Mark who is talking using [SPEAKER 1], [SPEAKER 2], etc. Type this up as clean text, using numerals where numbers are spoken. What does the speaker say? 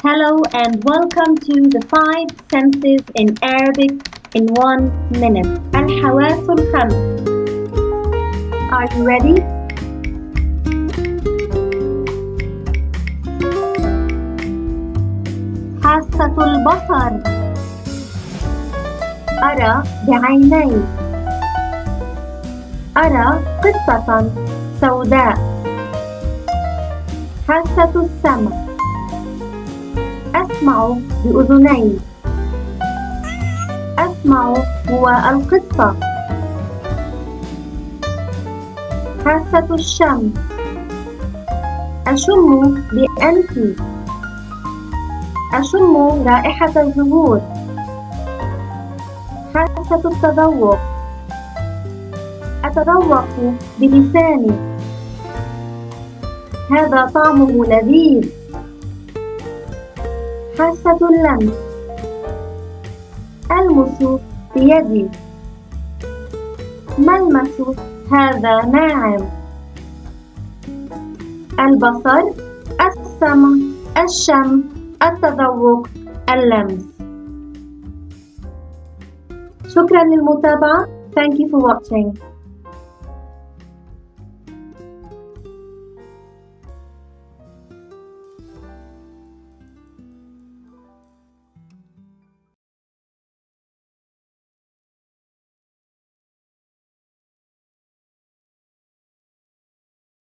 [SPEAKER 1] Hello and welcome to the 5 senses in Arabic in 1 minute. الحواس الخمس. Are you ready? حاسة البصر. أرى بعيني. أرى قطة سوداء. حاسة السمع. أسمع بأذني. أسمع هو القطة. حاسة الشم. أشم بأنفي. أشم رائحة الزهور. حاسة التذوق. أتذوق بلساني. هذا طعمه لذيذ. حاسة اللمس. ألمس بيدي. ملمس هذا ناعم. البصر، السمع، الشم، التذوق، اللمس. شكرا للمتابعة. Thank you for watching.